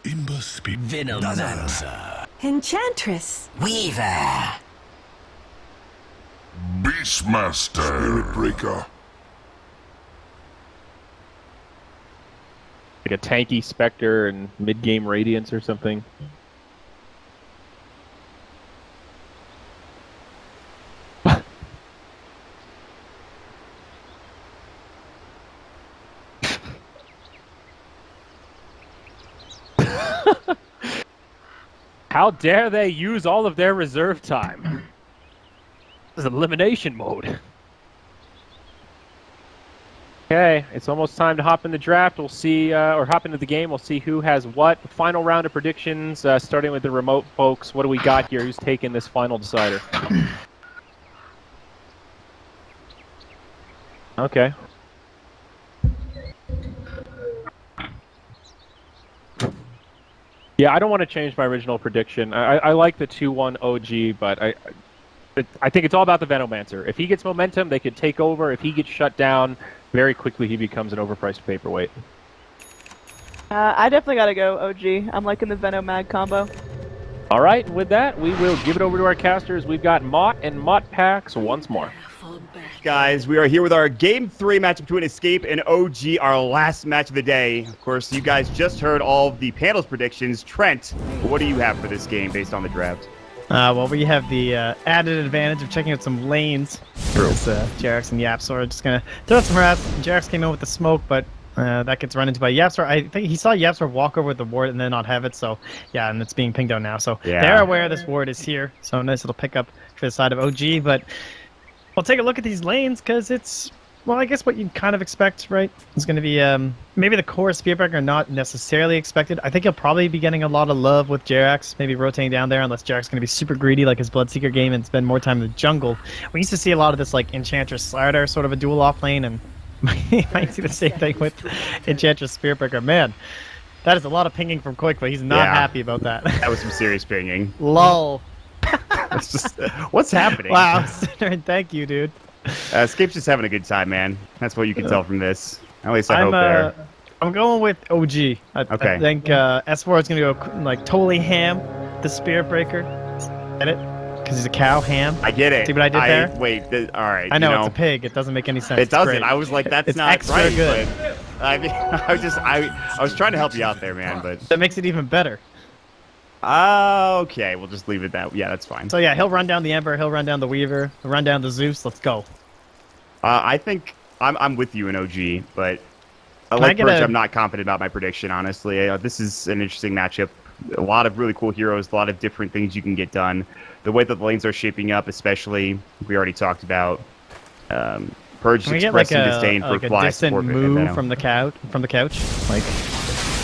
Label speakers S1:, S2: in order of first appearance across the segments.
S1: Venomancer.
S2: Enchantress.
S1: Weaver.
S3: Beastmaster. Spirit Breaker.
S4: Like a tanky Spectre and mid-game Radiance or something. How dare they use all of their reserve time? This is elimination mode. Okay, it's almost time to hop in the draft. We'll see, or hop into the game. We'll see who has what. Final round of predictions, starting with the remote folks. What do we got here? Who's taking this final decider? Okay. Yeah, I don't want to change my original prediction. I like the 2-1 OG, but I think it's all about the Venomancer. If he gets momentum, they could take over. If he gets shut down, very quickly he becomes an overpriced paperweight.
S5: I definitely gotta go OG. I'm liking the Venomag combo.
S4: All right, with that, we will give it over to our casters. We've got Mott and Mott packs once more.
S6: Guys, we are here with our Game 3 match between Escape and OG, our last match of the day. Of course, you guys just heard all of the panel's predictions. Trent, what do you have for this game based on the draft?
S7: Well, we have the added advantage of checking out some lanes. True. Jerax and Yapsor are just going to throw out some rats. Jerax came in with the smoke, but that gets run into by Yapsor. I think he saw Yapsor walk over with the ward and then not have it, so yeah, and it's being pinged out now. So they're aware this ward is here, so nice little pickup for the side of OG, but we'll take a look at these lanes because it's, well, I guess what you'd kind of expect, right? It's going to be maybe the core Spearbreaker not necessarily expected. I think he'll probably be getting a lot of love with Jerax, maybe rotating down there unless Jerax is going to be super greedy like his Bloodseeker game and spend more time in the jungle. We used to see a lot of this like Enchantress Slardar sort of a dual off lane, and might see the same thing with Enchantress Spearbreaker. Man, that is a lot of pinging from Quick, but he's not happy about that.
S6: That was some serious pinging.
S7: Lol.
S6: It's just, what's happening?
S7: Wow, thank you, dude.
S6: Escape's just having a good time, man. That's what you can tell from this. At least I hope there.
S7: I'm going with OG.
S6: Okay.
S7: I think S4 is going to go like totally ham, the Spirit Breaker. Get it? Because he's a cow ham.
S6: I get it.
S7: See what I did there?
S6: Wait, all right.
S7: I know, it's a pig. It doesn't make any sense.
S6: It doesn't.
S7: Great.
S6: I was like, that's
S7: it's
S6: not
S7: extra
S6: right.
S7: good.
S6: But, I mean, I was trying to help you out there, man. But
S7: that makes it even better.
S6: Okay, we'll just leave it that. Yeah, that's fine.
S7: So yeah, he'll run down the Ember, he'll run down the Weaver, he'll run down the Zeus. Let's go.
S6: I think I'm with you in OG, but like Pudge, I'm not confident about my prediction, honestly. This is an interesting matchup. A lot of really cool heroes, a lot of different things you can get done. The way that the lanes are shaping up, especially, we already talked about. Purge expressing disdain for fly
S7: distant
S6: support.
S7: Moo from the couch. Like,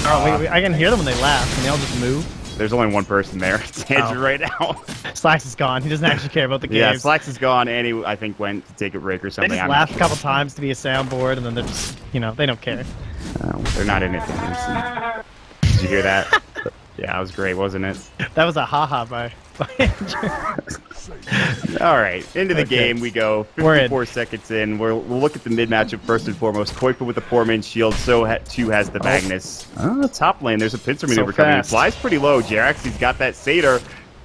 S7: I can hear them when they laugh, and they all just move.
S6: There's only one person there. It's Andrew right now.
S7: Slacks is gone. He doesn't actually care about the games.
S6: Yeah, Slacks is gone, and he, I think, went to take a break or something.
S7: They just laughed a couple times to be a soundboard, and then they're just, they don't care.
S6: They're not in it. Did you hear that? Yeah, that was great, wasn't it?
S7: That was a haha by Andrew.
S6: All right, into the game we go. 54 seconds in. We'll look at the mid matchup first and foremost. Koipa with the 4-man shield, so too has the Magnus. Top lane, there's a pincer maneuver coming in. Flies pretty low. Jerax, he's got that Satyr.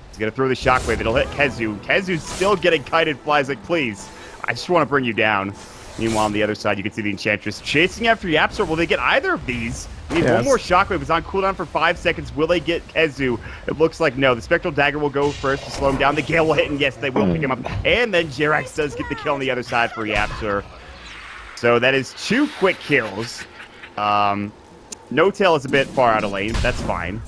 S6: He's going to throw the shockwave. It'll hit Kezu. Kezu's still getting kited. Flies like, please, I just want to bring you down. Meanwhile, on the other side, you can see the Enchantress chasing after Yapsor. Will they get either of these? We need one more shockwave. It's on cooldown for 5 seconds. Will they get Kezu? It looks like no. The Spectral Dagger will go first to slow him down. The Gale will hit, and yes, they will pick him up. And then Jerax does get the kill on the other side for Yapsor. So that is 2 quick kills. No Tail is a bit far out of lane. That's fine.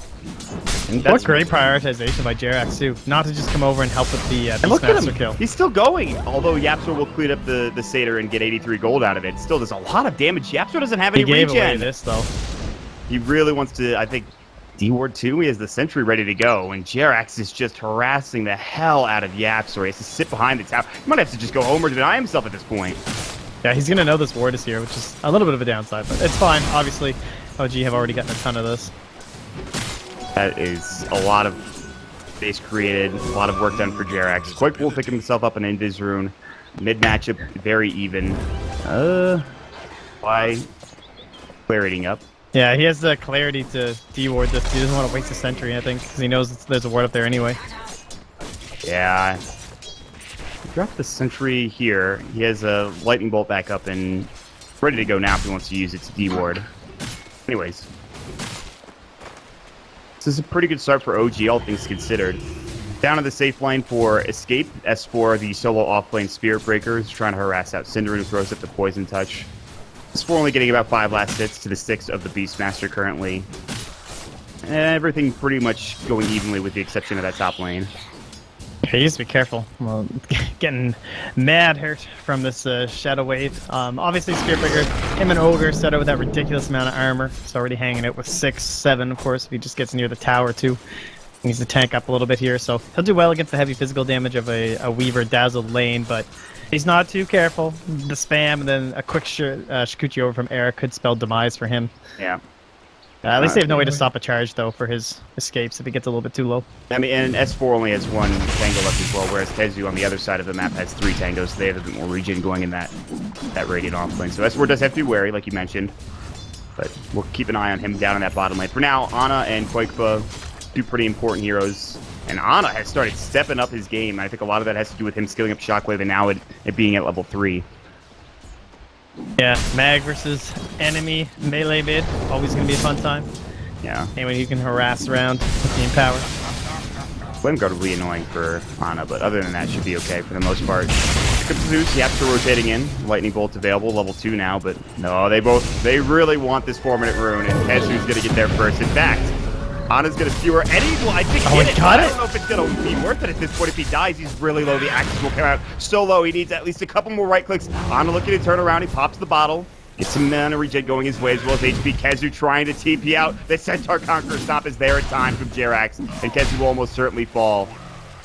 S7: What great prioritization by Jerax, too. Not to just come over and help with the Beastmaster kill.
S6: He's still going. Although Yapsor will clean up the Satyr and get 83 gold out of it. Still does a lot of damage. Yapsor doesn't have any regen.
S7: He gave away this, though.
S6: He really wants to, I think, D-Ward 2. He has the Sentry ready to go. And Jerax is just harassing the hell out of Yapsor. He has to sit behind the tower. He might have to just go home or deny himself at this point.
S7: Yeah, he's going to know this ward is here, which is a little bit of a downside. But it's fine. Obviously, OG have already gotten a ton of this.
S6: That is a lot of base created, a lot of work done for Jerax. Quite cool picking himself up an Invis rune. Mid matchup, very even. Why? Clarity up.
S7: Yeah, he has the clarity to de-ward this. He doesn't want to waste a sentry, I think, because he knows there's a ward up there anyway.
S6: Yeah. Drop the sentry here. He has a lightning bolt back up and ready to go now if he wants to use it to de-ward. Anyways. This is a pretty good start for OG, all things considered. Down in the safe lane for Escape, S4, the solo off-lane Spirit Breaker, is trying to harass out Cinder, who throws up the Poison Touch. S4 only getting about 5 last hits to the 6 of the Beastmaster currently. And everything pretty much going evenly with the exception of that top lane.
S7: He needs to be careful. Well, getting mad hurt from this Shadow Wave. Obviously, Spirit Breaker, him and Ogre set out with that ridiculous amount of armor. He's already hanging out with 6, 7, of course, if he just gets near the tower, too. He needs to tank up a little bit here, so he'll do well against the heavy physical damage of a Weaver dazzled lane, but he's not too careful. The spam and then a quick Shikuchi over from Era could spell demise for him.
S6: Yeah.
S7: At least they have no way to stop a charge, though, for his escapes if he gets a little bit too low.
S6: I mean, and S4 only has 1 tango left as well, whereas Tezu on the other side of the map has 3 tangos, so they have a bit more regen going in that Radiant off lane. So S4 does have to be wary, like you mentioned, but we'll keep an eye on him down in that bottom lane. For now, Ana and Koikba, 2 pretty important heroes, and Ana has started stepping up his game. I think a lot of that has to do with him skilling up Shockwave and now it being at level 3.
S7: Yeah, Mag versus enemy melee mid, always going to be a fun time.
S6: Yeah.
S7: Anyone you can harass around with the Empower.
S6: Flame Guard will be annoying for Ana, but other than that, should be okay for the most part. Pick up Zeus, Yapster rotating in. Lightning Bolt available, level 2 now, but no, they really want this 4-minute rune, and Tezu's going to get there first. In fact, Ana's going to skewer, and he will, I think, get it. I don't know if it's going to be worth it at this point. If he dies, he's really low. The axes will come out so low. He needs at least a couple more right clicks. Ana looking to turn around. He pops the bottle. Gets some mana regen going his way, as well as HP. Kezu trying to TP out. The Centaur Conqueror Stomp is there in time from Jerax, and Kezu will almost certainly fall.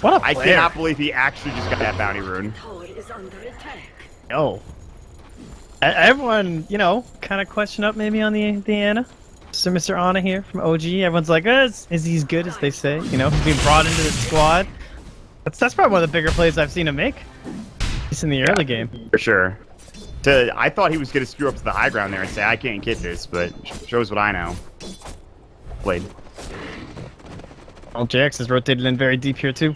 S7: What a player.
S6: I cannot believe he actually just got that bounty rune.
S7: No. Everyone, you know, kind of question up maybe on the Ana. So Mr. Ana here from OG. Everyone's like, is he as good as they say? You know, he's being brought into the squad. That's probably one of the bigger plays I've seen him make. He's in the early game.
S6: For sure. I thought he was going to screw up to the high ground there and say, I can't get this, but shows what I know. Played.
S7: Well, JX is rotated in very deep here too.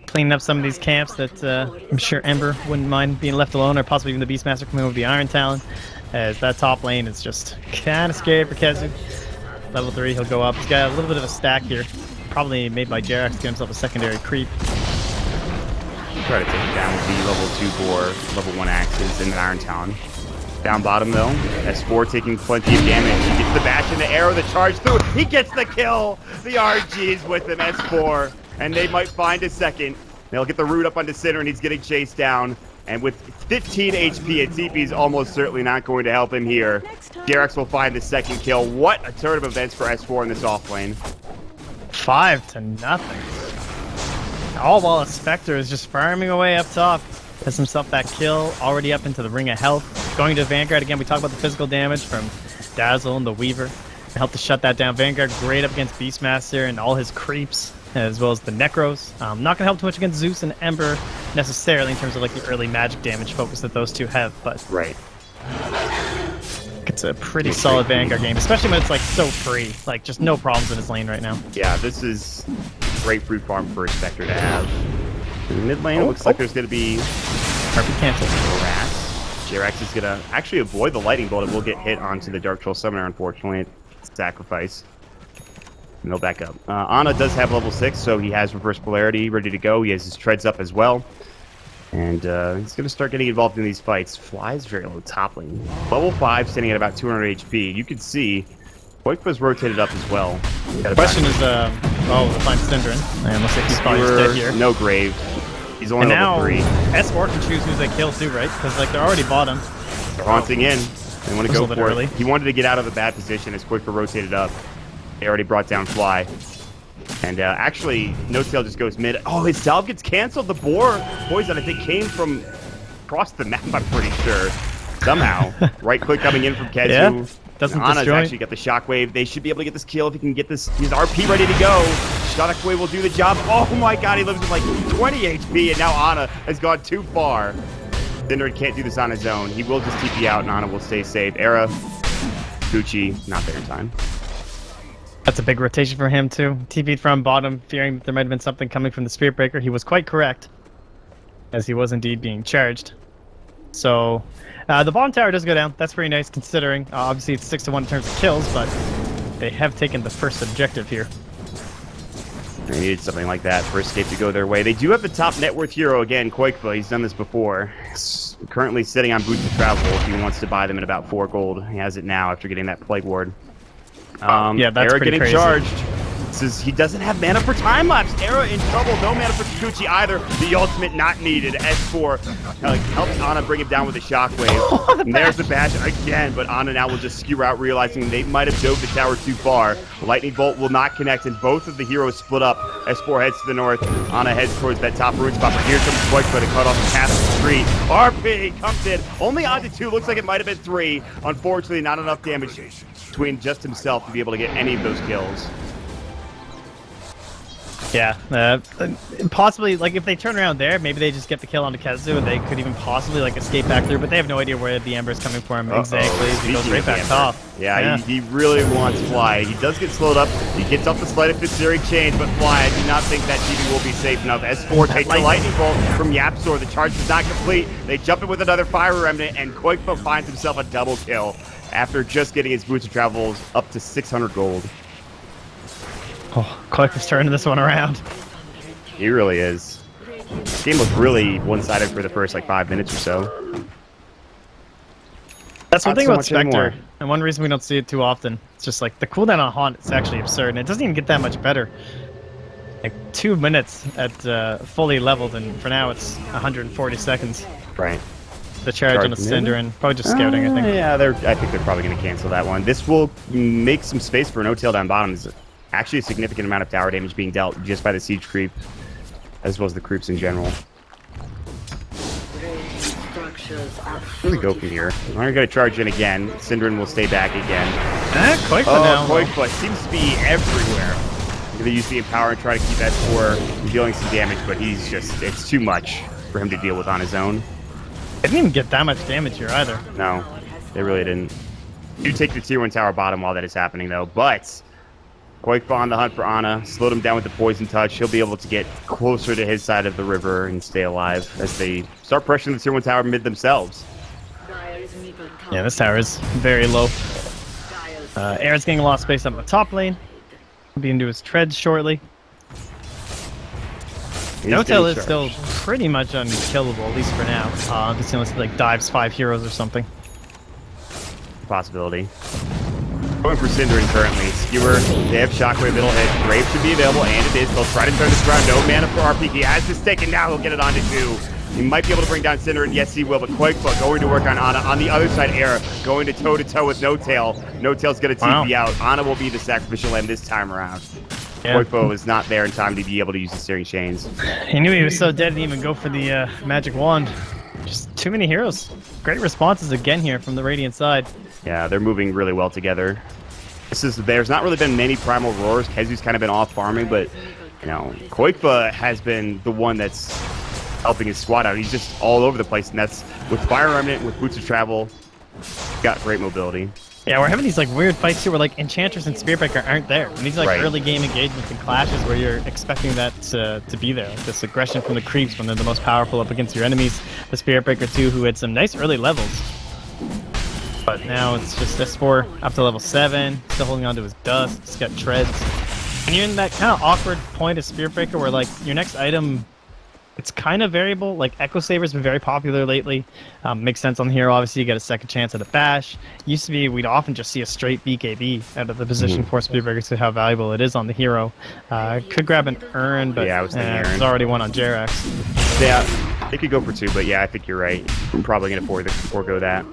S7: Cleaning up some of these camps that I'm sure Ember wouldn't mind being left alone, or possibly even the Beastmaster coming over the Iron Talon. As that top lane is just kind of scary for Kezu. Level 3, he'll go up. He's got a little bit of a stack here. Probably made by Jerax to get himself a secondary creep.
S6: Try to take it down with the level 2 for level 1 axes and an Iron Talon. Down bottom though, S4 taking plenty of damage. He gets the bash and the arrow, the charge through. He gets the kill! The RG is with him, S4. And they might find a second. They'll get the root up onto Cinder and he's getting chased down. And with 15 HP, a TP is almost certainly not going to help him here. Jerax will find the second kill. What a turn of events for S4 in this off lane.
S7: 5-0. All while a Spectre is just farming away up top. Has himself that kill, already up into the Ring of Health. Going to Vanguard again, we talked about the physical damage from Dazzle and the Weaver. Help to shut that down. Vanguard great up against Beastmaster and all his creeps, as well as the Necros. Not going to help too much against Zeus and Ember necessarily in terms of like the early magic damage focus that those two have, but
S6: right.
S7: It's a pretty solid Vanguard game, especially when it's like so free, like just no problems in his lane right now.
S6: Yeah, this is great fruit farm for a Spectre to have. In the mid lane, it looks like there's going to be
S7: Harpy cancel.
S6: Jerax is going to actually avoid the lightning bolt. It will get hit onto the Dark Troll Summoner, unfortunately. Sacrifice. And they'll back up. Ana does have level 6, so he has reverse polarity ready to go. He has his treads up as well. And he's going to start getting involved in these fights. Flies very low top lane. Level 5, standing at about 200 HP. You can see Koikba's rotated up as well.
S7: The question is, the find Synderen. And looks like he's probably just dead here.
S6: No grave. He's only level 3.
S7: S4 can choose who they kill too, right? Because like they're already bottom.
S6: They're haunting in. They want to go for
S7: early.
S6: it. He wanted to get out of a bad position as Koikba rotated up. They already brought down Fly. And actually, No Tail just goes mid. Oh, his salve gets canceled. The boar poison, I think, came from across the map, I'm pretty sure. Somehow. Right click coming in from Kezu.
S7: Yeah. Doesn't
S6: Ana's
S7: destroy.
S6: actually got the shockwave. They should be able to get this kill if he can get this. His RP ready to go. Shockwave will do the job. Oh my god, he lives with like 20 HP, and now Ana has gone too far. Cinder can't do this on his own. He will just TP out, and Ana will stay safe. Era Kuchi, not there in time.
S7: That's a big rotation for him too. TP'd from bottom, fearing that there might have been something coming from the Spirit Breaker. He was quite correct, as he was indeed being charged. So, the bottom tower does go down. That's pretty nice considering. Obviously, it's 6-1 in terms of kills, but they have taken the first objective here.
S6: They needed something like that for Escape to go their way. They do have the top net worth hero again, Koikba. He's done this before. He's currently sitting on Boots of Travel if he wants to buy them at about 4 gold. He has it now after getting that Plague Ward.
S7: Yeah, that's
S6: Era
S7: pretty
S6: getting
S7: crazy.
S6: Charged. Says he doesn't have mana for time lapse. Era in trouble. No mana for Kikuchi either. The ultimate not needed. S4 helps Ana bring him down with a shockwave. And there's the bash again, but Ana now will just skew out, realizing they might have dove the tower too far. Lightning Bolt will not connect, and both of the heroes split up. S4 heads to the north. Ana heads towards that top rune spot, but here comes Koikba to cut off the path of the street. RP comes in. Only onto 2. Looks like it might have been 3. Unfortunately, not enough damage between just himself to be able to get any of those kills.
S7: Yeah, possibly, like, if they turn around there, maybe they just get the kill onto Kazu, and they could even possibly, like, escape back through, but they have no idea where the Ember is coming from exactly. He goes right back top.
S6: Yeah, he really wants Fly. He does get slowed up. He gets off the sleight of Fitzuri chain, but Fly, I do not think that TV will be safe enough. S4 takes the Lightning Bolt from Yapsor. The charge is not complete. They jump in with another Fire Remnant, and Koikba finds himself a double kill after just getting his Boots of Travels up to 600 gold.
S7: Oh, Koikba's turning this one around.
S6: He really is. This game looked really one-sided for the first, like, 5 minutes or so.
S7: That's one
S6: Not
S7: thing
S6: so
S7: about
S6: much
S7: Spectre,
S6: anymore.
S7: and one reason we don't see it too often. It's just like the cooldown on Haunt is actually absurd, and it doesn't even get that much better. Like 2 minutes at fully leveled, and for now it's 140 seconds.
S6: Right.
S7: The charge on a Cinder, and probably just scouting, I think.
S6: Yeah, I think they're probably going to cancel that one. This will make some space for no-tail down bottom. There's actually a significant amount of tower damage being dealt just by the siege creep, as well as the creeps in general. Where do we go from here? We're going to charge in again. Synderen will stay back again.
S7: Koikba now.
S6: Koikba seems to be everywhere. They use the Empower and try to keep S4 dealing some damage, but he's just, it's too much for him to deal with on his own.
S7: Didn't even get that much damage here either.
S6: No, they really didn't. You take the tier 1 tower bottom while that is happening, though, but Koikba on the hunt for Ana, slowed him down with the Poison Touch. He'll be able to get closer to his side of the river and stay alive as they start pressuring the tier 1 tower mid themselves.
S7: Yeah, this tower is very low. Aaron's getting a lot of space up in the top lane. He'll be into his treads shortly. No-tail is still pretty much unkillable, at least for now. Just unless he like dives 5 heroes or something.
S6: Possibility. Going for Synderen currently. Skewer, they have Shockwave, it'll hit. Grave should be available, and it is. They'll try to turn this around. No mana for RP. He has this stick, and now he'll get it onto 2. He might be able to bring down Synderen. Yes, he will, but Koikba going to work on Ana. On the other side, Era going to toe-to-toe with No-Tail. No-Tail's going to TP out. Ana will be the sacrificial lamb this time around. Yeah. Koikba is not there in time to be able to use the Searing Chains.
S7: He knew he was so dead, he didn't even go for the magic wand. Just too many heroes. Great responses again here from the Radiant side.
S6: Yeah, they're moving really well together. There's not really been many Primal Roars. Kezu's kind of been off farming, but, you know, Koikba has been the one that's helping his squad out. He's just all over the place, and that's with Fire Remnant, with Boots of Travel. Got great mobility.
S7: Yeah, we're having these like weird fights here where like Enchantress and Spearbreaker aren't there. And these like early game engagements and clashes where you're expecting that to be there. Like this aggression from the creeps when they're the most powerful up against your enemies. The Spearbreaker too, who had some nice early levels. But now it's just S4 up to level 7, still holding on to his dust, he's got treads. And you're in that kind of awkward point of Spearbreaker where like your next item, it's kind of variable. Like Echo Saber's been very popular lately. Makes sense on the hero. Obviously, you get a second chance at a bash. Used to be we'd often just see a straight BKB out of the position for Spearbreaker to how valuable it is on the hero. Could grab an Urn, but
S6: yeah,
S7: there's already one on Jerax.
S6: Yeah, they could go for 2, but yeah, I think you're right. I'm probably going to forego that.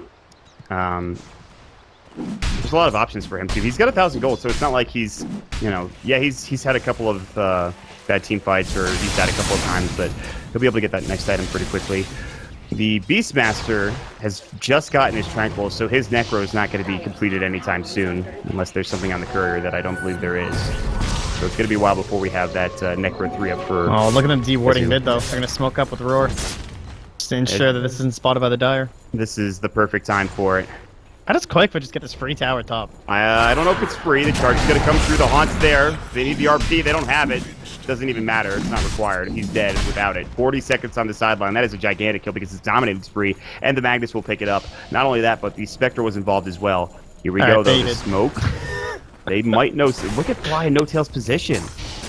S6: There's a lot of options for him too. He's got 1,000 gold, so it's not like he's, you know, yeah, he's had a couple of bad team fights, or he's died a couple of times, but he'll be able to get that next item pretty quickly. The Beastmaster has just gotten his Tranquil, so his Necro is not going to be completed anytime soon, unless there's something on the courier that I don't believe there is. So it's going to be a while before we have that Necro 3 up for...
S7: Oh, look at them dewarding mid, though. They're going to smoke up with Roar. Just to ensure that this isn't spotted by the Dire.
S6: This is the perfect time for it.
S7: How does Koikva just get this free tower top?
S6: I don't know if it's free. The charge is going to come through. The Haunt's there. They need the RP. They don't have it. Doesn't even matter. It's not required. He's dead without it. 40 seconds on the sideline. That is a gigantic kill because it's dominated spree, and the Magnus will pick it up. Not only that, but the Spectre was involved as well. Here we go, though. The smoke. They might know. Look at Fly and No Tail's position.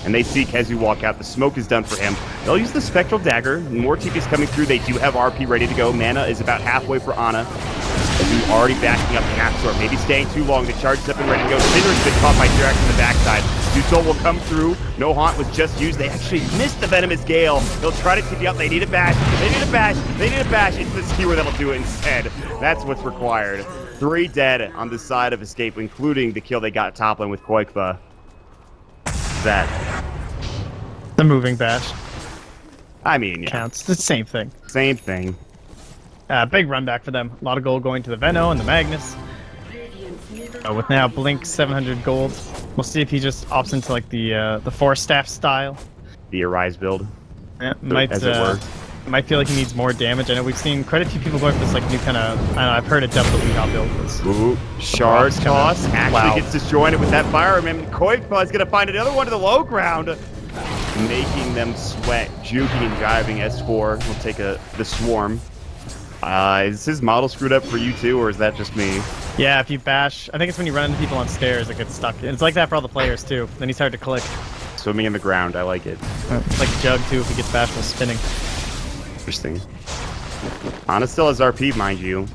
S6: And they see Kezu walk out. The smoke is done for him. They'll use the Spectral Dagger. More TP's coming through. They do have RP ready to go. Mana is about halfway for Ana. Kezu already backing up the half-sword. Maybe staying too long. The charge is up and ready to go. Cinder's been caught by Jirax on the backside. Dusol will come through. No Haunt was just used. They actually missed the Venomous Gale. They'll try to TP up. They need a bash. They need a bash. They need a bash. It's the Skewer that'll do it instead. That's what's required. 3 dead on the side of Escape, including the kill they got top lane with Koikva. That.
S7: The moving bash.
S6: I mean, yeah.
S7: Counts. It's the same thing.
S6: Same thing.
S7: Big run back for them. A lot of gold going to the Veno and the Magnus. With now Blink 700 gold. We'll see if he just opts into like the Force Staff style.
S6: The Arise build.
S7: Yeah, might feel like he needs more damage. I know we've seen quite a few people going for this like new kind of. I don't know. I've heard a WWE build was.
S6: Ooh, Shard toss actually gets disjointed with that fireman. Koikva is gonna find another one to the low ground, making them sweat. Juking and driving. S4 will take the swarm. Is his model screwed up for you too, or is that just me?
S7: Yeah, if you bash, I think it's when you run into people on stairs, it gets stuck. And it's like that for all the players too. Then he's hard to click.
S6: Swimming in the ground, I like it.
S7: It's like Jug too if he gets bashed while spinning.
S6: Interesting. Ana still has RP, mind you.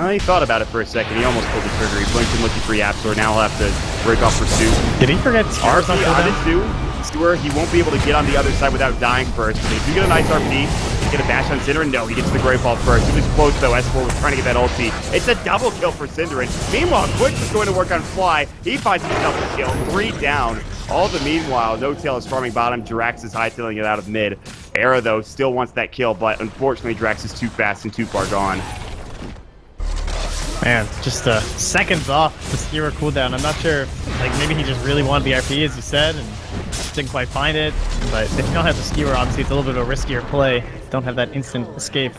S6: He thought about it for a second. He almost pulled the trigger. He blinked and looking for Yapsor. Now he'll have to break off pursuit.
S7: Did he forget
S6: RP on it too? Skewer, he won't be able to get on the other side without dying first. But if you get a nice RP, you get a bash on Cinderin. No, he gets the Greyfall first. He was close though. S4 was trying to get that ulti. It's a double kill for Cinderin. Meanwhile, Quick is going to work on Fly. He finds himself a kill. 3 down. All the meanwhile, No Tail is farming bottom. Jirax is hightailing it out of mid. Era, though, still wants that kill, but unfortunately, Jirax is too fast and too far gone.
S7: Man, just seconds off the Skewer cooldown. I'm not sure, like, maybe he just really wanted the RP, as you said, and didn't quite find it. But if you don't have the Skewer, obviously, it's a little bit of a riskier play. Don't have that instant escape.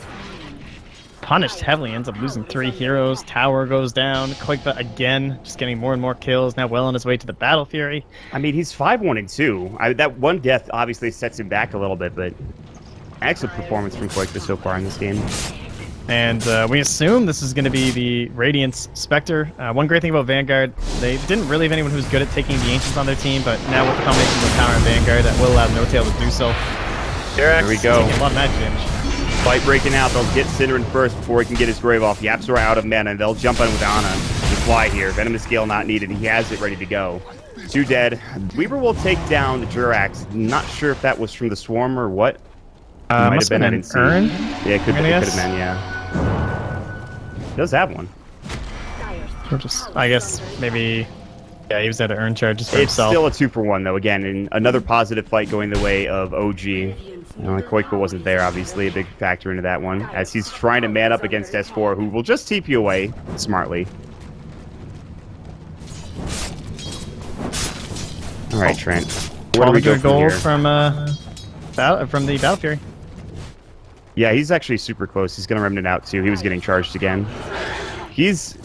S7: Punished heavily, ends up losing 3 heroes. Tower goes down. Koikva again, just getting more and more kills. Now well on his way to the Battle Fury.
S6: I mean, he's 5-1-2. That one death obviously sets him back a little bit, but excellent performance from Koikva so far in this game.
S7: And we assume this is going to be the Radiance Spectre. One great thing about Vanguard, they didn't really have anyone who's good at taking the Ancients on their team, but now with the combination of Power and Vanguard, that will allow No Tail to do so.
S6: There we go.
S7: Taking a lot of magic damage.
S6: Fight breaking out. They'll get Cinderin first before he can get his Grave off. Yapsor out of mana, and they'll jump in with Ana to Fly here. Venomous Gale not needed. He has it ready to go. 2 dead. Weaver will take down the Jirax. Not sure if that was from the Swarm or what.
S7: Might have been an urn?
S6: Yeah, it could have been, yeah. He does have one.
S7: I guess maybe... Yeah, he was at an urn charge just for himself.
S6: It's still a 2-for-1, though. Again, and another positive fight going the way of OG. Koikva wasn't there, obviously, a big factor into that one, as he's trying to man up against S4, who will just TP away smartly. All right, Trent. Where do we go from here?
S7: From the Battle Fury.
S6: Yeah, he's actually super close. He's going to Remnant out, too. He was getting charged again. He's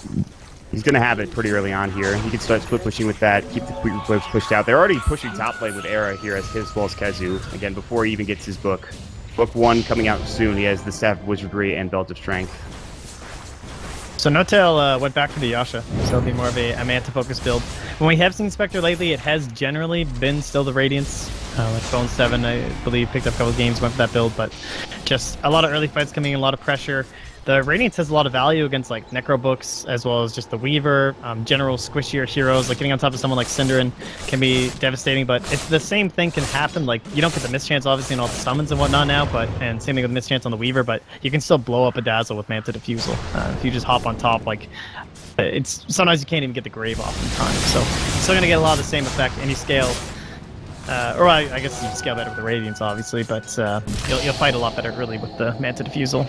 S6: going to have it pretty early on here. He can start split pushing with that, keep the quick flips pushed out. They're already pushing top lane with Era here as well as Kezu. Again, before he even gets his book. Book 1 coming out soon. He has the Staff of Wizardry and Belt of Strength.
S7: So No Tail went back for the Yasha, so it'll be more of a Manta-focused build. When we have seen Spectre lately, it has generally been still the Radiance. Like Bone 7, I believe, picked up a couple of games, went for that build, but just a lot of early fights coming in, a lot of pressure. The Radiance has a lot of value against like Necro Books, as well as just the Weaver, general squishier heroes. Like getting on top of someone like Cinderin can be devastating, but it's the same thing can happen. Like you don't get the mischance obviously in all the summons and whatnot now, and same thing with mischance on the Weaver, but you can still blow up a Dazzle with Manta Diffusal. If you just hop on top, like it's sometimes you can't even get the Grave off in time. So still gonna get a lot of the same effect, and you scale. Or I guess you scale better with the Radiance, obviously, but you'll fight a lot better early with the Manta Diffusal.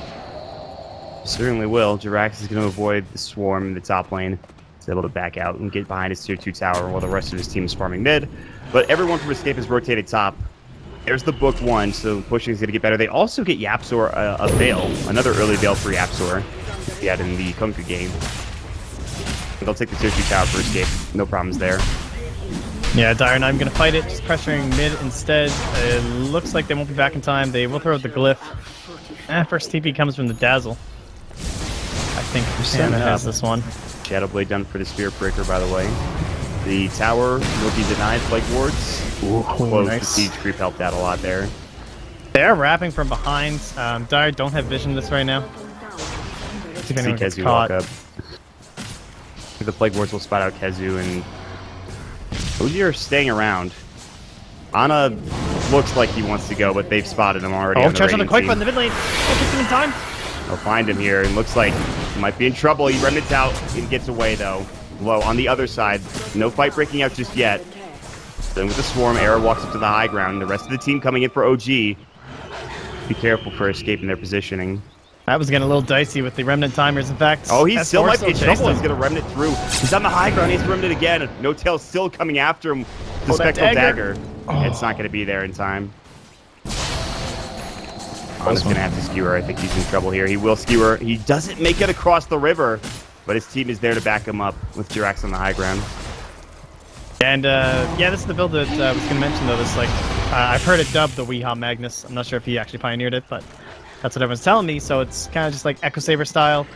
S6: Certainly will. Jirax is going to avoid the Swarm in the top lane. He's able to back out and get behind his tier 2 tower while the rest of his team is farming mid. But everyone from Escape is rotated top. There's the Book 1, so pushing is going to get better. They also get Yapsor a Veil, another early Veil for Yapsor. He had in the Kunku game. They'll take the tier 2 tower for escape. No problems there.
S7: Yeah, Dire Knight going to fight it, just pressuring mid instead. It looks like they won't be back in time. They will throw out the glyph. First TP comes from the Dazzle. I think Shanna has this one.
S6: Shadow Blade done for the Spirit Breaker, by the way. The tower will be denied Plague Wards. Close.
S7: Nice.
S6: The siege creep helped out a lot there.
S7: They're wrapping from behind. Dire don't have vision this right now.
S6: See Kezu walk up. The Plague Wards will spot out Kezu, and OG are staying around. Ana looks like he wants to go, but they've spotted him already.
S7: Oh, charge on the Quake in the mid lane. Oh, gets him in time.
S6: They'll find him here, and looks like he might be in trouble. He remnants out and gets away, though. Low on the other side. No fight breaking out just yet. Then with the Swarm, Era walks up to the high ground. The rest of the team coming in for OG. Be careful for escaping their positioning.
S7: That was getting a little dicey with the remnant timers. In fact,
S6: oh, he still might be in trouble.
S7: Him.
S6: He's going to remnant through. He's on the high ground. He's remnant again. No Tail still coming after him. The Spectral Dagger. Oh. It's not going to be there in time. Ana's going to have to skewer. I think he's in trouble here. He will skewer. He doesn't make it across the river, but his team is there to back him up with Jirax on the high ground.
S7: And yeah, this is the build that I was going to mention, though. This, like, I've heard it dubbed the Weehaw Magnus. I'm not sure if he actually pioneered it, but that's what everyone's telling me. So it's kind of just like Echo Saber style.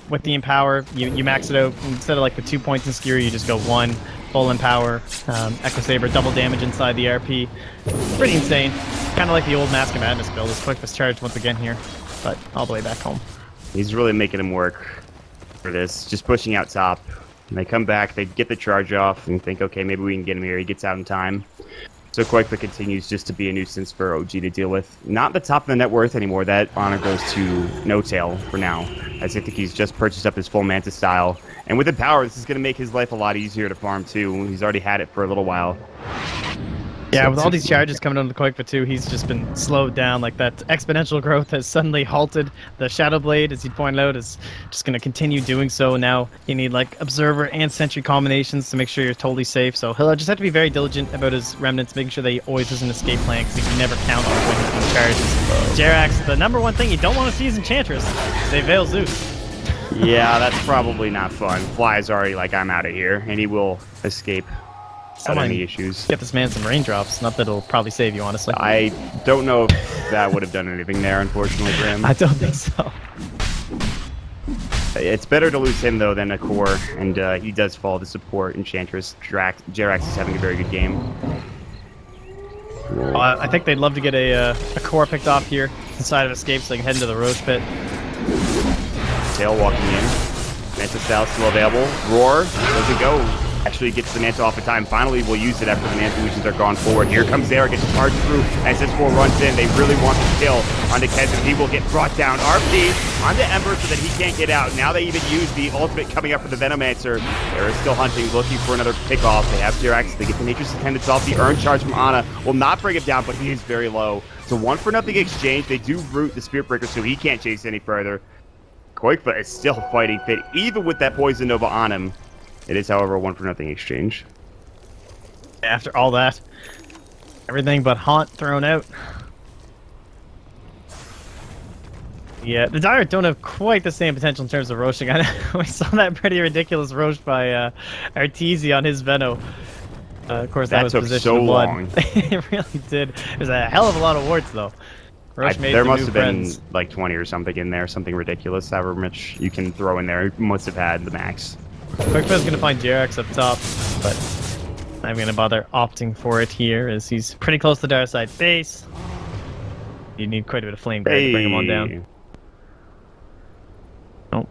S7: With the Empower, you max it out. Instead of like the 2 points in skewer, you just go 1 full Empower. Echo Saber, double damage inside the RP. Pretty insane. Kind of like the old Mask of Madness build. His quick was charged once again here, but all the way back home.
S6: He's really making him work for this. Just pushing out top. And they come back, they get the charge off, and think, okay, maybe we can get him here. He gets out in time. So Quake continues just to be a nuisance for OG to deal with. Not the top of the net worth anymore. That honor goes to No Tail for now, as I think he's just purchased up his full Manta style. And with the power, this is going to make his life a lot easier to farm too. He's already had it for a little while.
S7: Yeah, with all these charges coming on the Quake for 2, he's just been slowed down. Like, that exponential growth has suddenly halted. The Shadow Blade, as you pointed out, is just going to continue doing so. Now you need, like, Observer and Sentry combinations to make sure you're totally safe. So he'll just have to be very diligent about his remnants, making sure that he always has an escape plan, because he can never count on when he's being charges. Jerax, the number one thing you don't want to see is Enchantress. They Veil Zeus.
S6: Yeah, that's probably not fun. Fly's already like, I'm out of here, and he will escape. Without any issues.
S7: Get this man some raindrops. Not that it'll probably save you, honestly.
S6: I don't know if that would have done anything there, unfortunately, for him.
S7: I don't think so.
S6: It's better to lose him, though, than a core, and he does fall to support Enchantress. Jerax is having a very good game.
S7: I think they'd love to get a core picked off here inside of Escape so they can head into the Roche Pit.
S6: Tail walking in. Manta style still available. Roar doesn't go. Actually gets the Manta off in time. Finally, we'll use it after the Manta illusions are gone forward. Here comes Zara, gets charged through as S4 runs in. They really want the kill onto Kezu. He will get brought down. RP onto Ember so that he can't get out. Now they even use the ultimate coming up for the Venomancer. They're still hunting, looking for another pickoff. They have Jirax. They get the Nature's Attendants off. The Earn charge from Ana will not bring him down, but he is very low. It's a 1-for-0 exchange. They do root the Spirit Breaker, so he can't chase any further. Koikfa is still fighting fit, even with that Poison Nova on him. It is, however, a 1-for-0 exchange.
S7: After all that, everything but Haunt thrown out. Yeah, the Dire don't have quite the same potential in terms of roaching. We saw that pretty ridiculous roach by Arteezy on his Veno. Of course, that was
S6: took
S7: position
S6: so
S7: one.
S6: long.
S7: It really did. There's a hell of a lot of wards, though.
S6: There must have been like 20 or something in there, something ridiculous. However much you can throw in there, you must have had the max.
S7: Quickfell's going to find Jerax up top, but I'm going to bother opting for it here, as he's pretty close to the Dire side base. You need quite a bit of flame to bring him on down. Oh.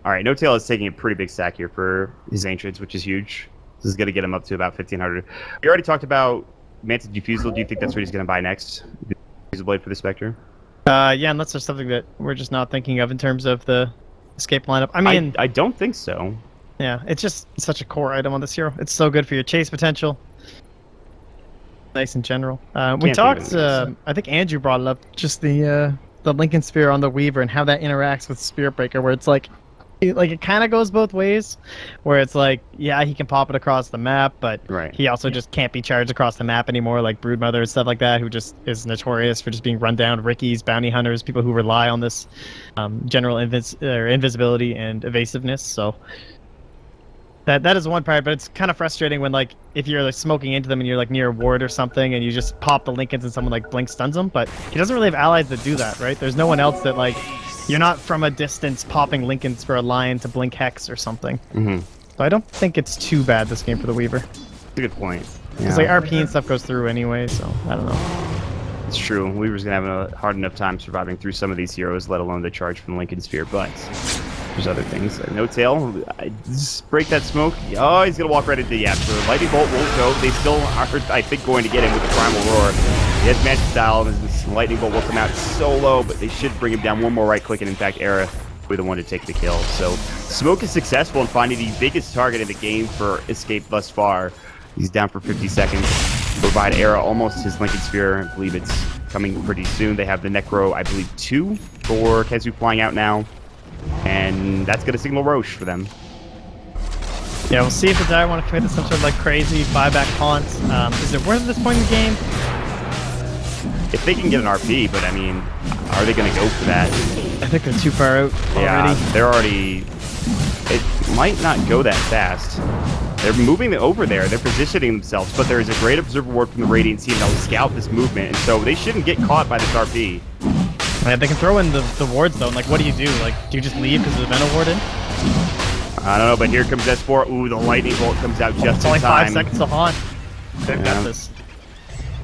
S6: Alright, No Tail is taking a pretty big stack here for his Ancients, which is huge. This is going to get him up to about 1,500. You already talked about Manta Diffusal. Do you think that's what he's going to buy next? Diffusal Blade for the Spectre?
S7: Yeah, unless there's something that we're just not thinking of in terms of the escape lineup. I mean,
S6: I don't think so.
S7: Yeah, it's just such a core item on this hero. It's so good for your chase potential. Nice in general. We talked, I think Andrew brought it up, just the Lincoln Sphere on the Weaver and how that interacts with Spirit Breaker, where it's like, like it kind of goes both ways, where it's like, yeah, he can pop it across the map, but he also just can't be charged across the map anymore, like Broodmother and stuff like that, who just is notorious for just being run down. Ricky's, bounty hunters, people who rely on this general invisibility and evasiveness. So that is one part, but it's kind of frustrating when, like, if you're like smoking into them and you're like near a ward or something, and you just pop the Lincolns and someone like blink stuns them. But he doesn't really have allies that do that, right? There's no one else that, like, you're not from a distance popping Lincolns for a lion to blink Hex or something. So I don't think it's too bad this game for the Weaver.
S6: That's a good point.
S7: Because like RP and stuff goes through anyway, so I don't know.
S6: It's true. Weaver's gonna have a hard enough time surviving through some of these heroes, let alone the charge from Lincoln Sphere. But there's other things. No tail. Just break that smoke. Oh, he's gonna walk right into the So Lightning Bolt will go. They still are, I think, going to get him with the Primal Roar. He has magic style, and this Lightning Bolt will come out solo, but they should bring him down. One more right click, and in fact, Era will be the one to take the kill. So Smoke is successful in finding the biggest target in the game for Escape thus far. He's down for 50 seconds. Provide Era almost his Lincoln Sphere. I believe it's coming pretty soon. They have the Necro, I believe, 2 for Kezu flying out now. And that's going to signal Roche for them.
S7: Yeah, we'll see if the Dire want to commit to some sort of like crazy buyback haunt. Is it worth at this point in the game?
S6: If they can get an RP, but I mean, are they going to go for that?
S7: I think they're too far out already.
S6: Yeah, they're already... It might not go that fast. They're moving over there. They're positioning themselves, but there is a great observer ward from the Radiant team that will scout this movement, and so they shouldn't get caught by this RP.
S7: Yeah, they can throw in the wards though, and like, what do? Like, do you just leave because of the Venom ward in?
S6: I don't know, but here comes S4. Ooh, the Lightning Bolt comes out just
S7: it's
S6: in
S7: only
S6: time.
S7: 5 seconds to haunt. They've got this.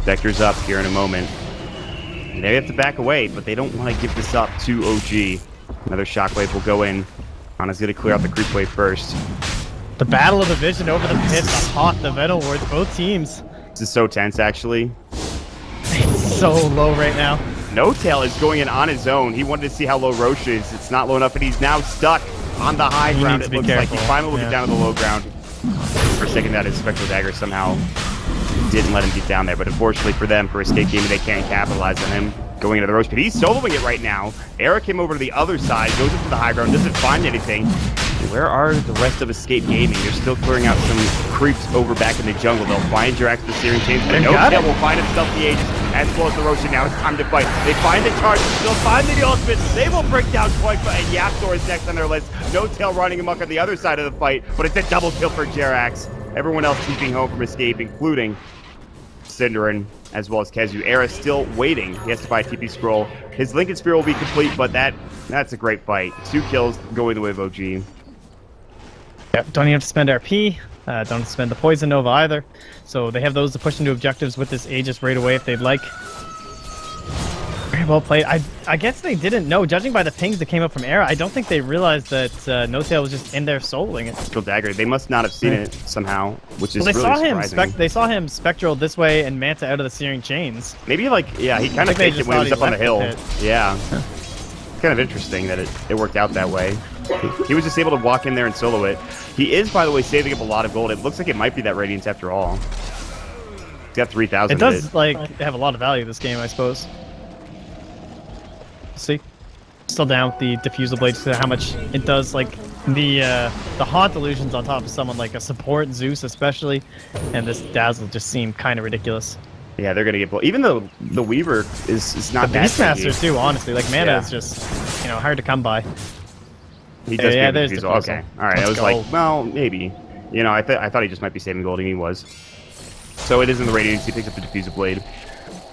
S6: Vector's up here in a moment. And they have to back away, but they don't want to give this up to OG. Another shockwave will go in. Ana's going to clear out the creep wave first.
S7: The battle of the vision over the pit, the haunt, the Venom wards, both teams.
S6: This is so tense, actually.
S7: It's so low right now.
S6: No Tail is going in on his own. He wanted to see how low Roche is. It's not low enough, and he's now stuck on the high ground. It looks like he finally will get down to the low ground. For a second, that his Spectral Dagger somehow didn't let him get down there, but unfortunately for them, for Escape Gaming, they can't capitalize on him going into the Roche pit. He's soloing it right now. Eric came over to the other side, goes into the high ground, doesn't find anything. Where are the rest of Escape Gaming? They're still clearing out some creeps over back in the jungle. They'll find Jirax the Searing Chains, but no Tail will find himself the Aegis, as well as the Roche. Now it's time to fight. They find the charge, they'll find the ultimate, they will break down Koifa, and Yapzor is next on their list. No Tail running amok on the other side of the fight, but it's a double kill for Jirax. Everyone else keeping home from Escape, including Cinderin, as well as Kezu. Era still waiting. He has to buy a TP scroll. His Lincoln Sphere will be complete, but that's a great fight. 2 kills going the way of OG.
S7: Yep, don't even have to spend RP. Don't have to spend the Poison Nova either. So they have those to push into objectives with this Aegis right away if they'd like. Very well played. I guess they didn't know. Judging by the pings that came up from Era, I don't think they realized that No Tail was just in there soloing it.
S6: Spectral Dagger. They must not have seen it somehow, which is
S7: they
S6: really surprising.
S7: They saw him Spectral this way and Manta out of the Searing Chains.
S6: Maybe like, yeah, he kind of faked it when he was up on the hill. Yeah. It's kind of interesting that it worked out that way. He was just able to walk in there and solo it. He is, by the way, saving up a lot of gold. It looks like it might be that Radiance after all. He's got 3,000.
S7: It does like have a lot of value this game, I suppose. See, still down with the diffusal blade to how much it does. Like the haunt illusions on top of someone like a support Zeus, especially, and this dazzle just seem kind of ridiculous.
S6: Yeah, they're gonna get even though the Weaver is not
S7: the
S6: that
S7: Beastmaster too. Honestly, like mana is just hard to come by.
S6: He does
S7: yeah, there's the
S6: okay, all right. I was like, well, maybe. I thought he just might be saving gold, and he was. So it is in the Radiance. He picks up the diffuser blade.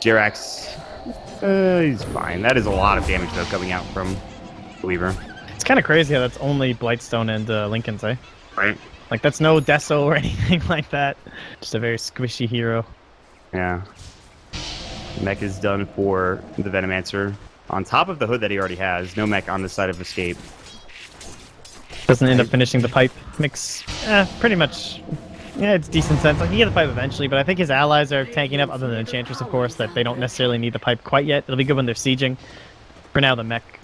S6: Jirax, he's fine. That is a lot of damage though coming out from Weaver.
S7: It's kind of crazy how that's only Blightstone and Lincoln's, eh?
S6: Right.
S7: Like that's no Deso or anything like that. Just a very squishy hero.
S6: Yeah. Mech is done for the Venomancer. On top of the hood that he already has, no mech on the side of Escape.
S7: Doesn't end up finishing the pipe. Makes pretty much. Yeah, it's decent sense. Like, he get the pipe eventually, but I think his allies are tanking up, other than Enchantress, of course, that they don't necessarily need the pipe quite yet. It'll be good when they're sieging. For now, the mech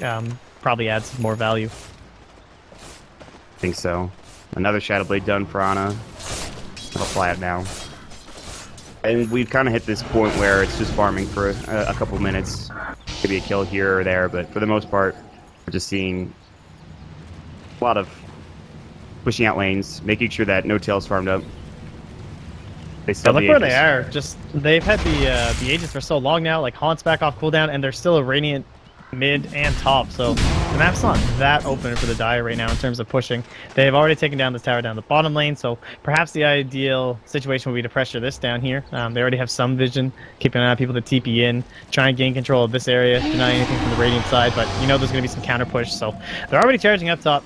S7: probably adds more value.
S6: I think so. Another Shadow Blade done for Ana. I'll fly it now. And we've kind of hit this point where it's just farming for a couple minutes. Maybe a kill here or there, but for the most part, we're just seeing A lot of pushing out lanes, making sure that no tail's farmed up. They still
S7: look where they are. Just they've had the Aegis for so long now. Like Haunt's back off cooldown, and they're still a Radiant mid and top. So the map's not that open for the Dire right now in terms of pushing. They've already taken down this tower down the bottom lane. So perhaps the ideal situation would be to pressure this down here. They already have some vision, keeping an eye on people to TP in, try and gain control of this area, deny anything from the Radiant side. But you know there's going to be some counter push. So they're already charging up top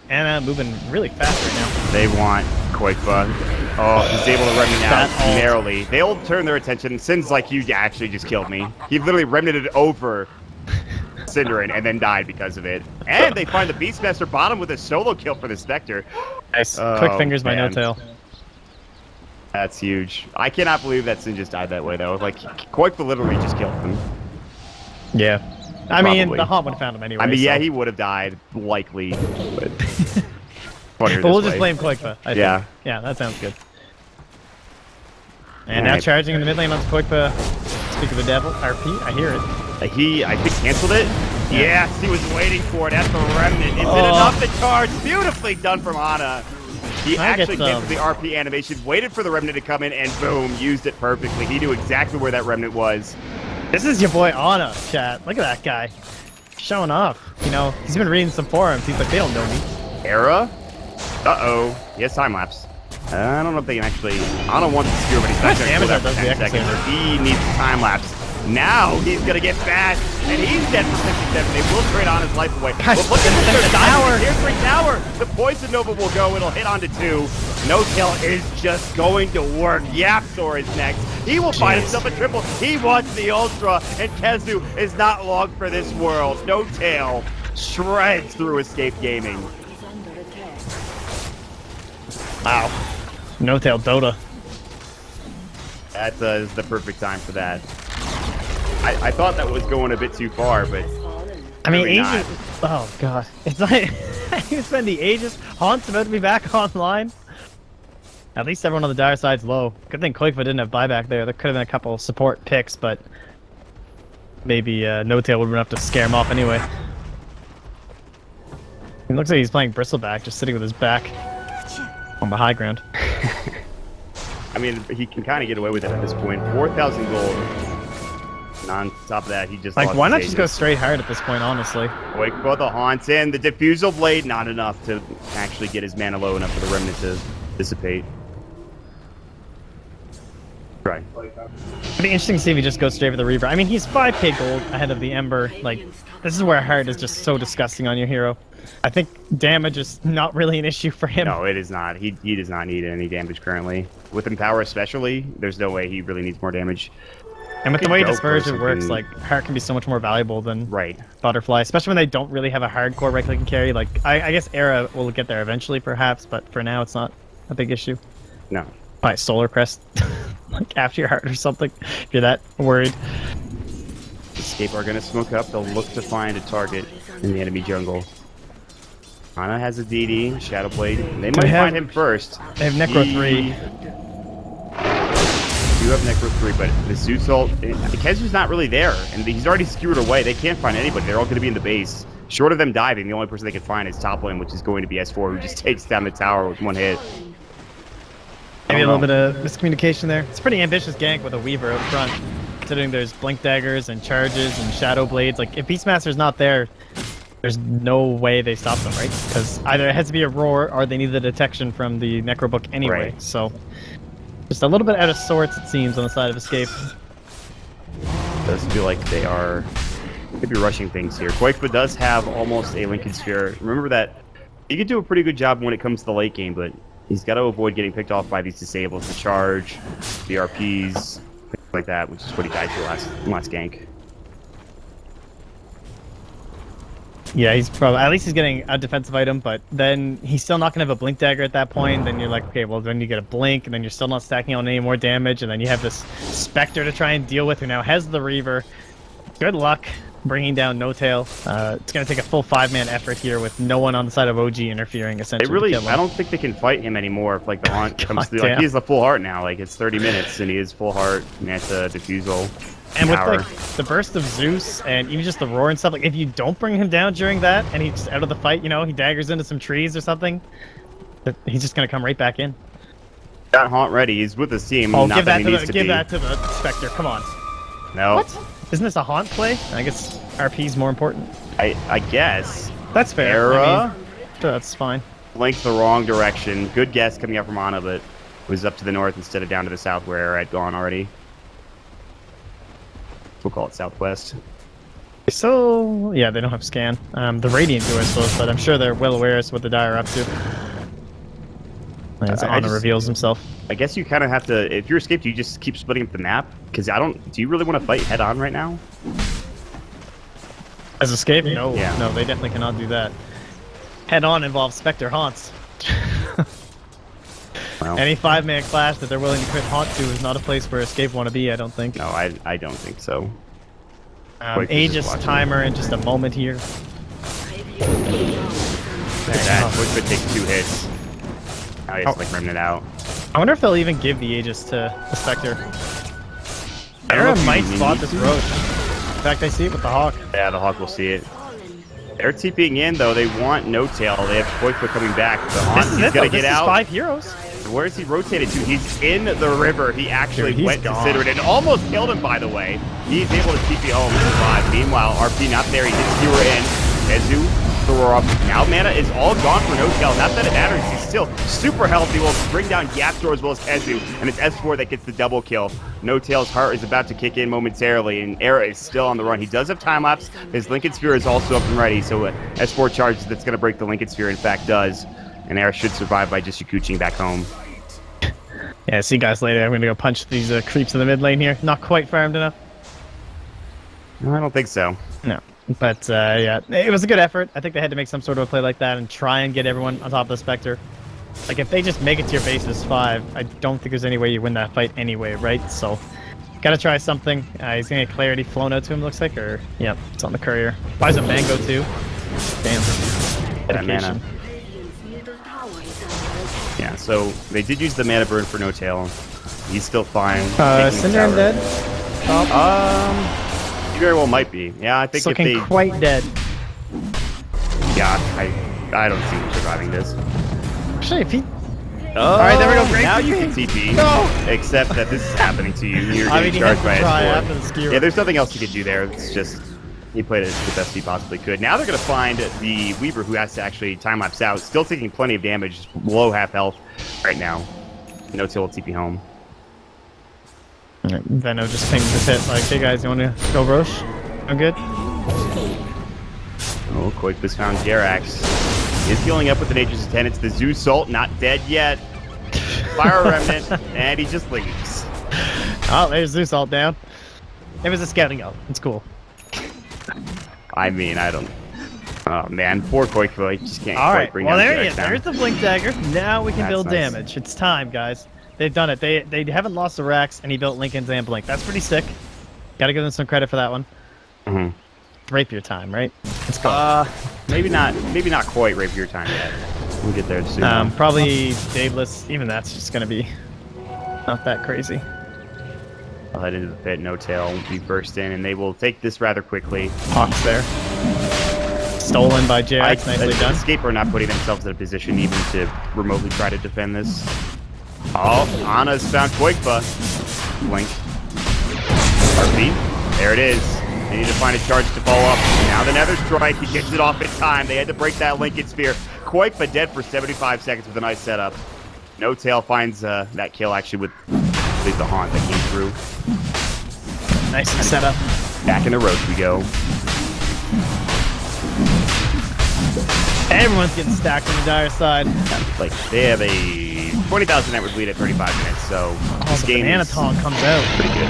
S7: and moving really fast right now.
S6: They want Koikba. Oh, he's able to remnant out narrowly. They all turn their attention. Sin's like, you actually just killed me. He literally remnanted over Cinderin and then died because of it. And they find the Beastmaster bottom with a solo kill for the Spectre.
S7: Nice. Quick fingers by No Tail.
S6: That's huge. I cannot believe that Sin just died that way, though. Like, Koikba literally just killed him.
S7: Yeah. I mean, the Haunt would have found him anyway.
S6: I mean, yeah,
S7: so.
S6: he would have died, likely. But,
S7: but we'll just blame Koikba.
S6: Yeah.
S7: Yeah, that sounds good. And now charging in the mid lane onto Koikba. Speak of the devil. RP, I hear it.
S6: He, I think, canceled it. Yes, he was waiting for it at the remnant. Is it enough to charge? Beautifully done from Ana. He actually canceled the RP animation, waited for the remnant to come in, and boom, used it perfectly. He knew exactly where that remnant was.
S7: This is your boy Ana, chat. Look at that guy. Showing off. You know, he's been reading some forums. He's like, they don't know me.
S6: Era? Uh-oh. He has time lapse. I don't know if they can actually... I don't want to secure, but he's not going to kill that for 10 seconds. He needs time lapse. Now he's going to get bashed, and he's dead for 57. They will trade on his life away. But look at the tower. Here's the tower. The Poison Nova will go. It'll hit onto 2. No Tail is just going to work. Yapzor is next. He will find himself a triple. He wants the Ultra, and Kezu is not long for this world. No Tail shreds through Escape Gaming.
S7: Wow. No Tail Dota.
S6: That is the perfect time for that. I thought that was going a bit too far, but
S7: I mean,
S6: really
S7: Aegis. Oh god, it's like you spend the Aegis. Haunt's about to be back online. At least everyone on the Dire side's low. Good thing Koikba didn't have buyback there. There could have been a couple support picks, but maybe No Tail would have been enough to scare him off anyway. It looks like he's playing Bristleback, just sitting with his back on the high ground.
S6: I mean, he can kind of get away with it at this point. 4,000 gold. And on top of that, he just
S7: like,
S6: lost
S7: why not
S6: his
S7: just go straight hard at this point, honestly?
S6: Koikba, the Haunts in. The Diffusal Blade, not enough to actually get his mana low enough for the Remnant to dissipate. Right.
S7: It'd be interesting to see if he just goes straight for the Reaver. I mean, he's 5k gold ahead of the Ember. Like, this is where hard is just so disgusting on your hero. I think damage is not really an issue for him.
S6: No, it is not. He does not need any damage currently. With Empower especially, there's no way he really needs more damage.
S7: And with the way Dispersion works, like, Heart can be so much more valuable than Butterfly, especially when they don't really have a hardcore right-click and carry. Like, I guess Era will get there eventually, perhaps, but for now, it's not a big issue.
S6: No.
S7: Probably Solar Crest, like, after your Heart or something, if you're that worried.
S6: Escape are going to smoke up. They'll look to find a target in the enemy jungle. Ana has a DD, Shadowblade. They might find him first.
S7: They have Necro 3.
S6: You have Necro 3, but the Zeus ult, Kezu's not really there, and he's already skewered away. They can't find anybody. They're all going to be in the base. Short of them diving, the only person they can find is top lane, which is going to be S4, who just takes down the tower with one hit.
S7: Maybe a little bit of miscommunication there. It's a pretty ambitious gank with a Weaver up front, considering there's Blink Daggers and Charges and Shadow Blades. Like, if Beastmaster's not there, there's no way they stop them, right? Because either it has to be a Roar, or they need the detection from the Necrobook anyway. Right. So, just a little bit out of sorts, it seems, on the side of Escape.
S6: It does feel like they are maybe rushing things here. Koikba does have almost a Lincoln Sphere. Remember that he could do a pretty good job when it comes to the late game, but he's got to avoid getting picked off by these disables, the charge, the RPs, things like that, which is what he died to last gank.
S7: Yeah, he's probably, at least he's getting a defensive item, but then he's still not going to have a Blink Dagger at that point. Then you're like, okay, well, then you get a Blink, and then you're still not stacking on any more damage, and then you have this Spectre to try and deal with, who now has the Reaver. Good luck. bringing down No Tail. It's going to take a full 5-man effort here with no one on the side of OG interfering, essentially.
S6: They really,
S7: to kill him.
S6: I don't think they can fight him anymore if like the haunt comes through.
S7: damn.
S6: Like, he's the full heart now. Like, it's 30 minutes and he is full heart. Manta, Diffusal,
S7: And with
S6: Power.
S7: like the burst of Zeus and even just the roar and stuff, like if you don't bring him down during that and he's just out of the fight, you know, he daggers into some trees or something, he's just going to come right back in.
S6: Got haunt ready. He's with his team.
S7: Oh,
S6: not
S7: give
S6: that
S7: that
S6: he
S7: to
S6: needs
S7: the
S6: to
S7: give
S6: be.
S7: that to the Spectre. Come on.
S6: No.
S7: What? Isn't this a haunt play? I guess RP's more important.
S6: I guess.
S7: That's fair.
S6: Era.
S7: I mean, sure, that's fine.
S6: Linked the wrong direction. Good guess coming out from Ana, but was up to the north instead of down to the south where Era had gone already. We'll call it southwest.
S7: So, yeah, they don't have scan. The Radiant do, I suppose, but I'm sure they're well aware as to what the Die are up to. As Ana reveals himself.
S6: I guess you kind of have to, if you're escaped, you just keep splitting up the map. Because do you really want to fight head on right now?
S7: As escape? No,
S6: Yeah.
S7: no, they definitely cannot do that. Head on involves Spectre haunts.
S6: Well,
S7: Any 5-man clash that they're willing to crit haunt to is not a place where escape want to be, I don't think.
S6: no, I don't think so. Quake is just
S7: Aegis
S6: watching.
S7: timer in just a moment here.
S6: That Quake could take 2 hits. Now he has to like remnant out.
S7: I wonder if they'll even give the Aegis to the Spectre.
S6: I don't know
S7: Era
S6: if you
S7: might
S6: need
S7: spot
S6: to.
S7: this Roach. In fact, I see it with the Hawk.
S6: Yeah, the Hawk will see it. They're TPing in though. They want No Tail. They have Quake coming back. The Haunt,
S7: This is
S6: he's
S7: it,
S6: gonna
S7: though.
S6: get
S7: This is
S6: out.
S7: 5 heroes.
S6: Where is he rotated to? He's in the river. He actually
S7: Dude, he's
S6: went
S7: gone.
S6: to Sidrid and almost killed him, by the way. He's able to TP home and survive. Meanwhile, RP not there. He gets Skewer in. Ezu, thrower up. Now mana is all gone for No Tail. Not that it matters. He's still super healthy. Will bring down Yapstor as well as Ezu. And it's S4 that gets the double kill. No Tail's heart is about to kick in momentarily. And Era is still on the run. He does have time lapse. His Lincoln Sphere is also up and ready. So S4 charges that's going to break the Lincoln Sphere. In fact, does. And Era should survive by just Yakuching back home.
S7: Yeah, see you guys later. I'm gonna go punch these creeps in the mid lane here. Not quite farmed enough.
S6: No, I don't think so.
S7: No. But, yeah, it was a good effort. I think they had to make some sort of a play like that and try and get everyone on top of the Spectre. Like, if they just make it to your bases 5, I don't think there's any way you win that fight anyway, right? So, gotta try something. He's gonna get Clarity flown out to him, looks like, or, yep, it's on the courier. Buys a Mango, too. Damn.
S6: That mana. Yeah, so they did use the mana burn for No Tail. He's still fine. Taking
S7: Cinder
S6: tower.
S7: dead.
S6: He very well might be. Yeah, I think
S7: It's
S6: if
S7: looking
S6: they...
S7: quite dead.
S6: Yeah, I don't see him surviving this.
S7: Actually, if he...
S6: Oh,
S7: Alright, there we go. Great
S6: now you
S7: TP.
S6: can TP.
S7: No!
S6: Except that this is happening to you. You're
S7: I
S6: getting
S7: mean, he had
S6: charged
S7: to
S6: by
S7: try
S6: S4.
S7: after the skewer.
S6: Yeah, there's nothing else he could do there. It's just... He played it the best he possibly could. Now they're going to find the Weaver who has to actually time-lapse out. Still taking plenty of damage. Below half health right now. No Tail will TP home.
S7: Venno just pinged the pit like, hey guys, you want to go Roche? I'm good.
S6: Oh, Koikba's found Jerax. Is healing up with an Nature's Intent. It's the Zeus Salt, not dead yet. Fire Remnant, and he just leaves.
S7: Oh, there's Zeus all down. It was a scouting out. It's cool.
S6: I mean, I don't... Oh, man. Poor Koikba. He just can't
S7: All
S6: quite
S7: right,
S6: bring
S7: well
S6: down
S7: there he
S6: Jerax
S7: is.
S6: now.
S7: There's the Blink Dagger. Now we can
S6: That's
S7: build
S6: nice.
S7: damage. It's time, guys. They've done it. They haven't lost the Rax, and he built Lincoln's and Blink. That's pretty sick. Gotta give them some credit for that one.
S6: Mhm.
S7: Rapier time, right? Let's go.
S6: Maybe not quite Rapier time yet. We'll get there soon.
S7: Probably Daedalus. Even that's just gonna be not that crazy.
S6: I'll head into the pit. No Tail will be burst in, and they will take this rather quickly.
S7: Hawks there. Stolen by JX. Nicely done.
S6: Escape are not putting themselves in a position even to remotely try to defend this. Oh, Ana's found Koikba. Blink. RP. There it is. They need to find a charge to follow up. Now the Nether Strike. He gets it off in time. They had to break that Lincoln Spear. Koikba dead for 75 seconds with a nice setup. No Tail finds that kill actually with the Haunt that came through.
S7: Nice setup.
S6: Back in the roach we go.
S7: Everyone's getting stacked on the dire side.
S6: Like they have a 20,000 network lead at 35 minutes, so this
S7: The
S6: game
S7: Banana
S6: is
S7: Taunt comes out.
S6: pretty good.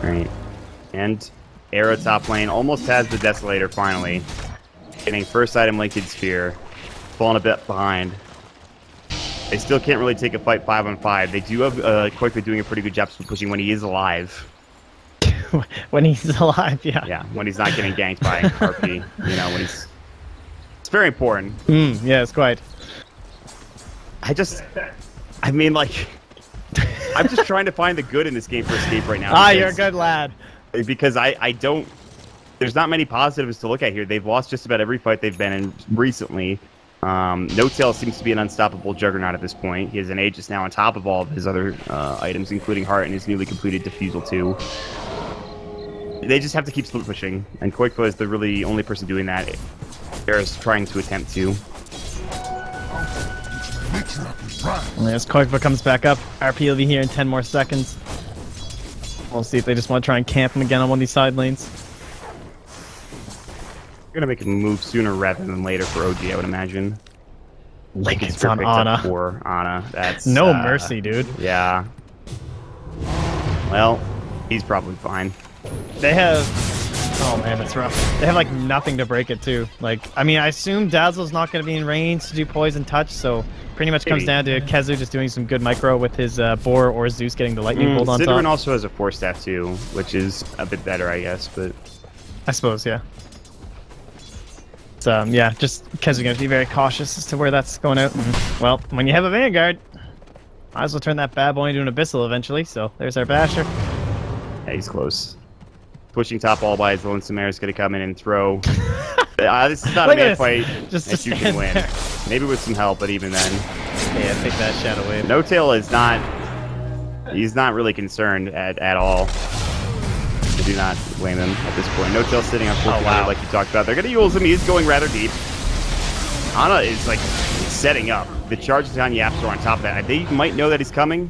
S6: Right. And Era top lane almost has the Desolator finally. Getting first item Lincoln Sphere. Falling a bit behind. They still can't really take a fight 5-on-5. They do have Koikba doing a pretty good job pushing when he is alive.
S7: when he's alive, yeah.
S6: Yeah, when he's not getting ganked by RP. You know, when he's... It's very important.
S7: Yeah, it's quite.
S6: I mean, like... I'm just trying to find the good in this game for Escape right now.
S7: You're a good lad.
S6: Because I don't... There's not many positives to look at here. They've lost just about every fight they've been in recently. No-Tail seems to be an unstoppable Juggernaut at this point. He has an Aegis now on top of all of his other items, including Heart and his newly completed Diffusal 2. They just have to keep split pushing, and Koikfa is the really only person doing that. Era's trying to attempt to.
S7: As Koikfa comes back up, RP will be here in 10 more seconds. We'll see if they just want to try and camp him again on one of these side lanes.
S6: We're gonna make a move sooner rather than later for OG, I would imagine.
S7: It's on Ana.
S6: For Ana. That's
S7: no mercy, dude.
S6: Yeah. Well, he's probably fine.
S7: They have... Oh man, that's rough. They have like nothing to break it too. Like, I mean, I assume Dazzle's not going to be in range to do Poison Touch, so pretty much comes down to Kezu just doing some good micro with his Boar or Zeus getting the Lightning Bolt on top.
S6: Sidran also has a Force Staff too, which is a bit better, I guess, but...
S7: I suppose, yeah. So, yeah, just Kezu going to be very cautious as to where that's going out. Well, when you have a Vanguard, might as well turn that bad boy into an Abyssal eventually, so there's our Basher.
S6: Yeah, he's close. Pushing top all by his Lonesome Mare is going to come in and throw. This is not a man fight
S7: just
S6: that you can win. Maybe with some help, but even then.
S7: Yeah, take that Shadow Wave.
S6: No-Tail is not... He's not really concerned at all. I do not blame him at this point. No-Tail sitting on 14 like you talked about. They're going to use him. He is going rather deep. Ana is like setting up. The charge is on Yapster on top of that. They might know that he's coming.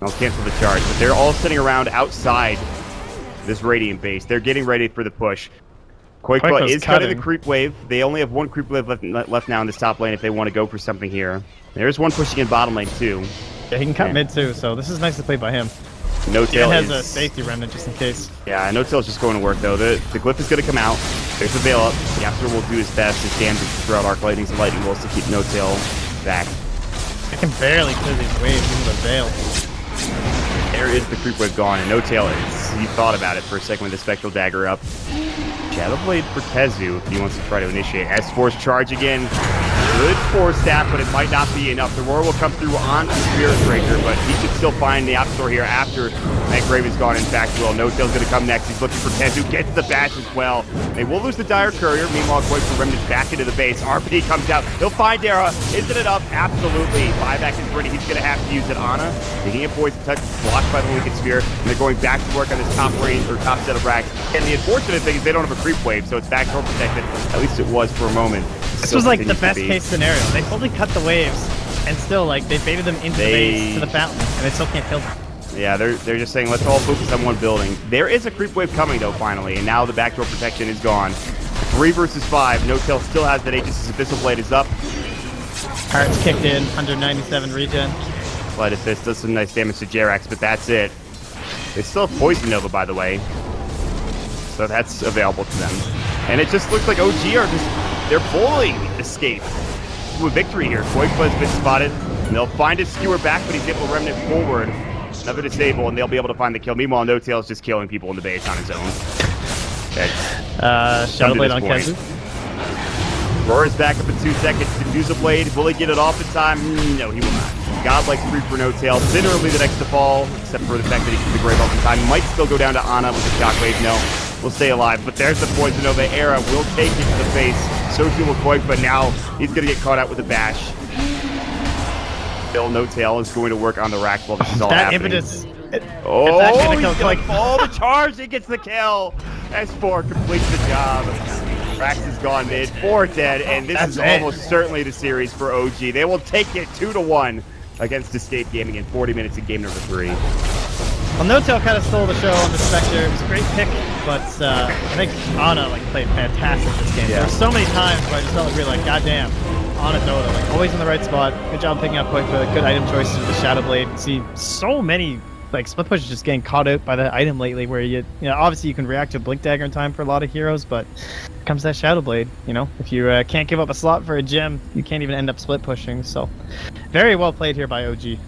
S6: I'll cancel the charge, but they're all sitting around outside this Radiant base. They're getting ready for the push. Koikfa is cutting the creep wave. They only have one creep wave left now in this top lane if they want to go for something here. There's one pushing in bottom lane too.
S7: Yeah, he can cut mid too, so this is nicely played by him.
S6: No-Tail
S7: has a safety remnant just in case.
S6: Yeah, No-Tail's just going to work though. The glyph is going to come out. There's the veil up. Yapster will do his best, his damage to throw out arc lightnings and lightning bolts to keep No-Tail back.
S7: I can barely clear these waves into the veil.
S6: There is the creep wave gone, and No-Tail he thought about it for a second with the Spectral Dagger up. Shadow Blade for Kezu if he wants to try to initiate. S-Force charge again. Good Force Staff, but it might not be enough. The Roar will come through on the Spirit Breaker, but he should still find the Apsor here after that Grave is gone in fact well. No-Tail's going to come next. He's looking for Kezu. Gets the bash as well. They will lose the Dire Courier. Meanwhile, Koikfa Remnant back into the base. RP comes out. He'll find Era. Is it enough? Absolutely. Buyback is ready. He's going to have to use it. Ana taking a Poison Touch, blocked by the Wicked Sphere, and they're going back to work on this top range or top set of racks. And the unfortunate thing is they don't have a creep wave, so it's backdoor protected. At least it was for a moment.
S7: This was like the best case scenario. They fully cut the waves, and still like they baited them into the base to the fountain, and they still can't kill them.
S6: Yeah, they're just saying let's all focus on one building. There is a creep wave coming though finally, and now the backdoor protection is gone. 3 versus 5. No-Tail still has that Aegis. His Abyssal Blade is up.
S7: Heart's kicked in, 197 regen.
S6: Light Assist does some nice damage to Jerax, but that's it. They still have Poison Nova, by the way, so that's available to them. And it just looks like OG are they're bullying Escape to a victory here. Koikfa has been spotted, and they'll find his skewer back, but he's able to remnant forward. Another disable, and they'll be able to find the kill. Meanwhile, No-Tail is just killing people in the base on his own. Okay.
S7: Shadow Blade on Kezu.
S6: Roar is back up in 2 seconds. Diffusal Blade, will he get it off in time? No, he will not. Godlike creep for No-Tail. Literally the next to fall, except for the fact that he can the Grave off in time. Might still go down to Ana with the Shockwave. No, will stay alive. But there's the Poison Nova. Era will take it to the face. So too will Koik, but now he's going to get caught out with a bash. Still, No-Tail is going to work on the rack while this is all happening.
S7: Impetus.
S6: Oh, he's going to fall the charge. He gets the kill. S4 completes the job. Rax is gone mid, 4 dead, and this is almost certainly the series for OG. They will take it 2-1 against Escape Gaming in 40 minutes in game number 3.
S7: Well, No-Tail kind of stole the show on the Spectre. It was a great pick, but I think Ana played fantastic this game.
S6: Yeah.
S7: There were so many times where I just felt like goddamn, Ana Dota, always in the right spot. Good job picking up Koikfa. Good item choices with the Shadow Blade. See so many split pushes just getting caught out by the item lately, where you know obviously you can react to Blink Dagger in time for a lot of heroes, but it comes to that Shadow Blade. If you can't give up a slot for a gem, you can't even end up split pushing. So very well played here by OG.